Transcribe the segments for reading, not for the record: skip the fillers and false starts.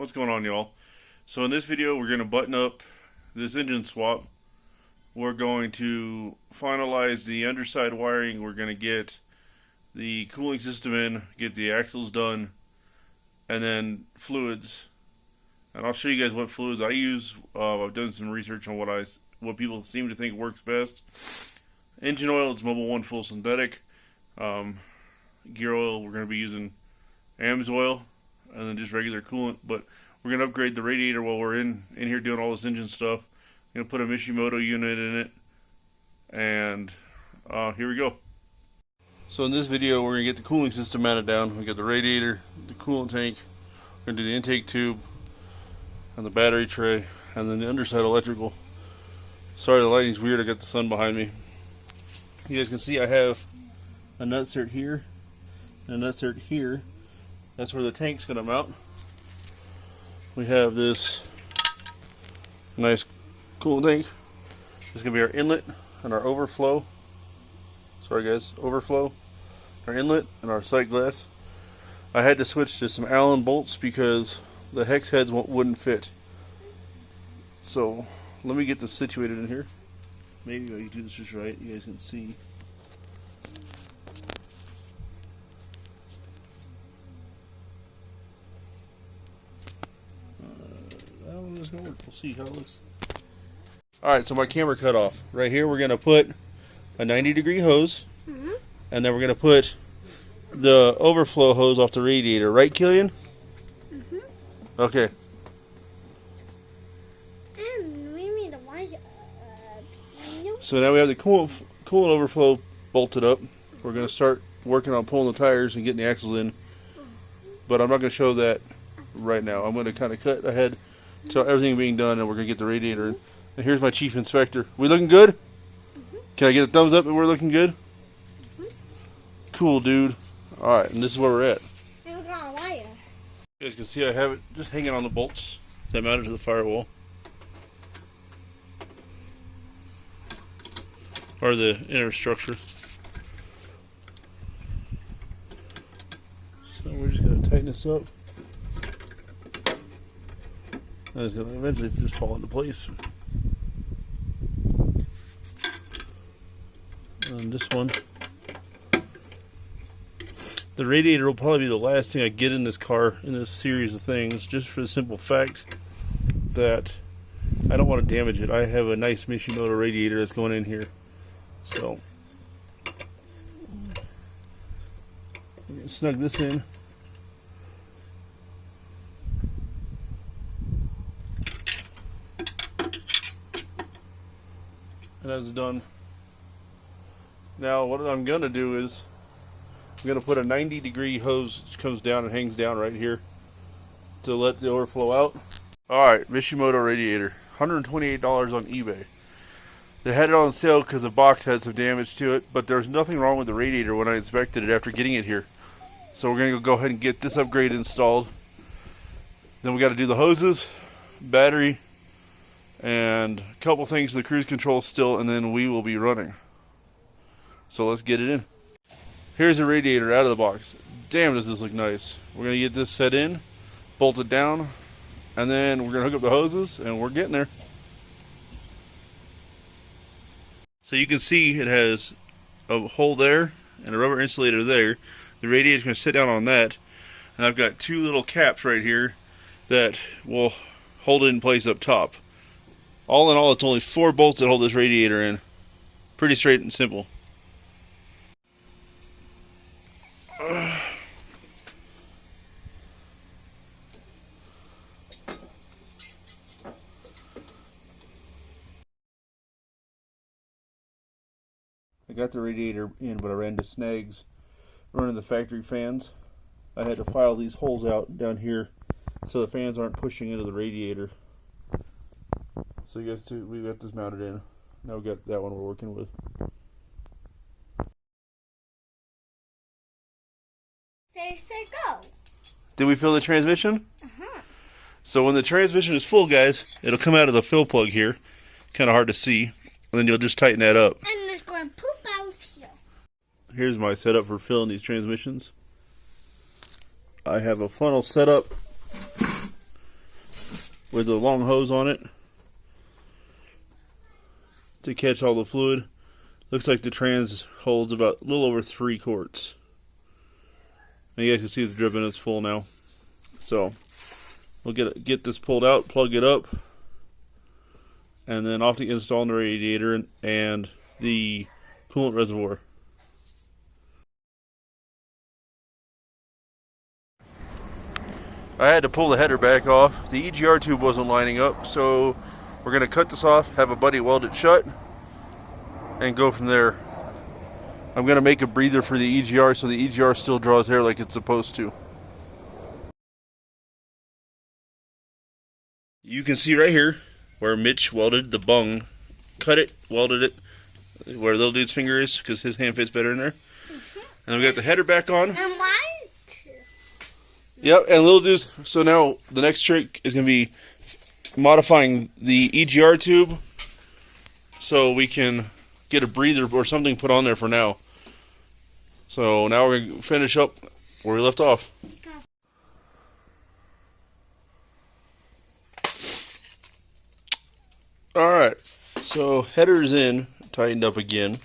What's going on, y'all? So in this video we're going to button up this engine swap. We're going to finalize the underside wiring. We're going to get the cooling system in, get the axles done, and then fluids. And I'll show you guys what fluids I use. I've done some research on what people seem to think works best. Engine oil, it's Mobil 1 full synthetic. Gear oil, we're going to be using AMSOIL, and then just regular coolant. But we're going to upgrade the radiator while we're in here doing all this engine stuff. I'm going to put a Mishimoto unit in it, and here we go. So in this video we're going to get the cooling system mounted down. We got the radiator, the coolant tank, we're going to do the intake tube, and the battery tray, and then the underside electrical. Sorry, the lighting's weird, I got the sun behind me. You guys can see I have a nutsert here and a nutsert here. That's where the tank's going to mount. We have this nice coolant tank. This is going to be our inlet and our overflow. Sorry guys, overflow. Our inlet and our sight glass. I had to switch to some Allen bolts because the hex heads wouldn't fit. So let me get this situated in here. Maybe I can do this just right. You guys can see. I don't know if it's going to work. We'll see how it looks. Alright, so my camera cut off. Right here we're going to put a 90-degree hose. And then we're going to put the overflow hose off the radiator. Right, Killian? Okay. So now we have the coolant overflow bolted up. We're going to start working on pulling the tires and getting the axles in. But I'm not going to show that right now. I'm going to kind of cut ahead to everything being done, and we're going to get the radiator in. And here's my chief inspector. We looking good? Can I get a thumbs up that we're looking good? Cool, dude. Alright, and this is where we're at. You guys can see I have it just hanging on the bolts that mounted to the firewall. Or the inner structure. So we're just going to tighten this up. And it's going to eventually just fall into place. And this one. The radiator will probably be the last thing I get in this car in this series of things, just for the simple fact that I don't want to damage it. I have a nice Mishimoto radiator that's going in here. So, snug this in. And that's done. Now, what I'm going to do is I'm going to put a 90-degree hose which comes down and hangs down right here to let the overflow out. Alright, Mishimoto radiator. $128 on eBay. They had it on sale because the box had some damage to it, but there's nothing wrong with the radiator when I inspected it after getting it here. So we're going to go ahead and get this upgrade installed. Then we got to do the hoses, battery, and a couple things to the cruise control still, and then we will be running. So let's get it in. Here's the radiator out of the box. Damn, does this look nice. We're going to get this set in, bolted down, and then we're going to hook up the hoses, and we're getting there. So you can see it has a hole there and a rubber insulator there. The radiator is going to sit down on that. And I've got two little caps right here that will hold it in place up top. All in all, it's only 4 bolts that hold this radiator in. Pretty straight and simple. I got the radiator in, but I ran into snags running the factory fans. I had to file these holes out down here so the fans aren't pushing into the radiator. So you guys see, we got this mounted in. Now we got that one we're working with. Say go. Did we fill the transmission? So when the transmission is full, guys, it'll come out of the fill plug here. Kind of hard to see. And then you'll just tighten that up. And there's going to poop out here. Here's my setup for filling these transmissions. I have a funnel set up with a long hose on it to catch all the fluid. Looks like the trans holds about a little over 3 quarts. And you guys can see it's driven, it's full now. So we'll get this pulled out, plug it up, and then off to install the radiator and the coolant reservoir. I had to pull the header back off. The EGR tube wasn't lining up, so we're going to cut this off, have a buddy weld it shut, and go from there. I'm going to make a breather for the EGR so the EGR still draws air like it's supposed to. You can see right here where Mitch welded the bung, cut it, welded it, where little dude's finger is, because his hand fits better in there. And we got the header back on. And mine too. Yep, and little dudes. So now the next trick is going to be modifying the EGR tube so we can get a breather or something put on there for now. So now we're going to finish up where we left off. Alright, so header's in, tightened up again.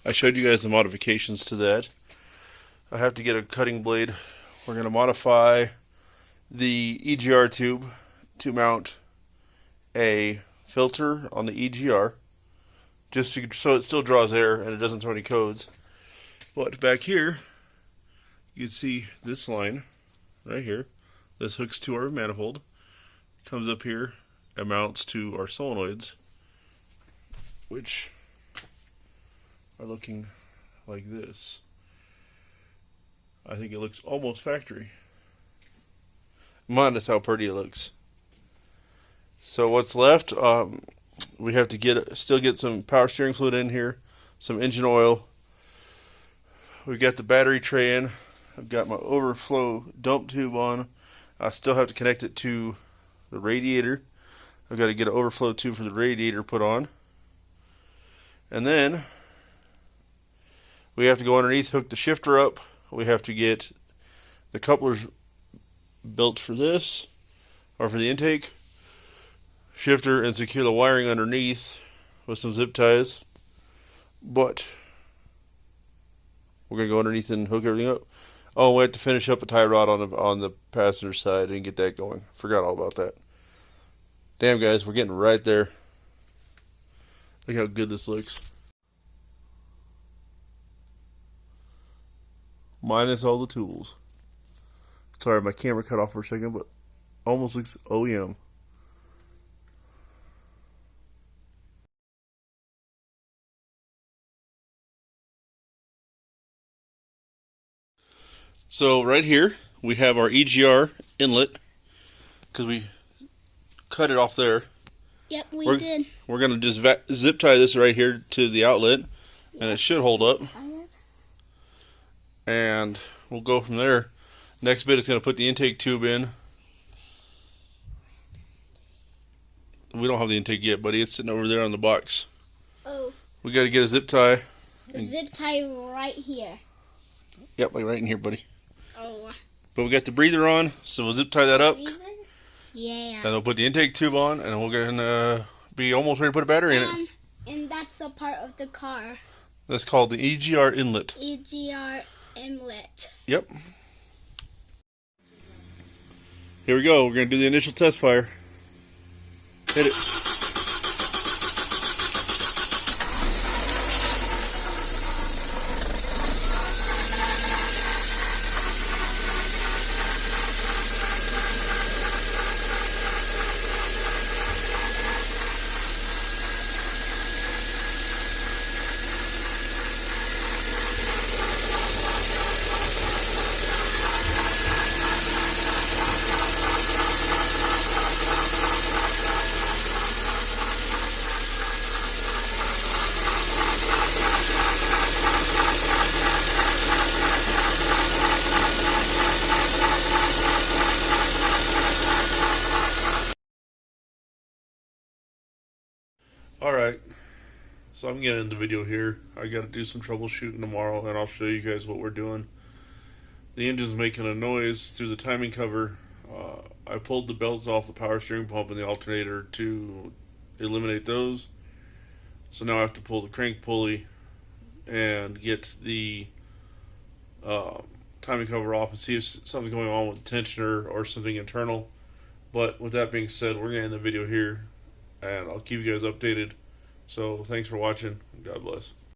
I showed you guys the modifications to that. I have to get a cutting blade. We're going to modify the EGR tube to mount a filter on the EGR, just so it still draws air and it doesn't throw any codes. But back here, you can see this line right here. This hooks to our manifold, comes up here, and mounts to our solenoids, which are looking like this. I think it looks almost factory. Minus how pretty it looks. So what's left? We have to still get some power steering fluid in here, some engine oil. We got the battery tray in. I've got my overflow dump tube on. I still have to connect it to the radiator. I've got to get an overflow tube for the radiator put on. And then we have to go underneath, hook the shifter up. We have to get the couplers built for this, or for the intake, shifter, and secure the wiring underneath with some zip ties. But we're going to go underneath and hook everything up. Oh, we have to finish up a tie rod on the passenger side and get that going. Forgot all about that. Damn, guys, we're getting right there. Look how good this looks. Minus all the tools. Sorry, my camera cut off for a second, but almost looks OEM. So right here we have our EGR inlet, because we cut it off there. Yep, we did. We're going to just zip tie this right here to the outlet, and it should hold up. And we'll go from there. Next bit is going to put the intake tube in. We don't have the intake yet, buddy. It's sitting over there on the box. Oh. We got to get a zip tie. A zip tie right here. Yep, like right in here, buddy. Oh. But we got the breather on, so we'll zip tie that up. Breather? Yeah. And we'll put the intake tube on, and we're going to be almost ready to put a battery in it. And that's a part of the car. That's called the EGR inlet. EGR inlet. Yep. Here we go. We're going to do the initial test fire. Hit it. Alright, so I'm getting into the video here. I got to do some troubleshooting tomorrow, and I'll show you guys what we're doing. The engine's making a noise through the timing cover. I pulled the belts off the power steering pump and the alternator to eliminate those. So now I have to pull the crank pulley and get the timing cover off and see if something's going on with the tensioner or something internal. But with that being said, we're going to end the video here, and I'll keep you guys updated. So thanks for watching. God bless.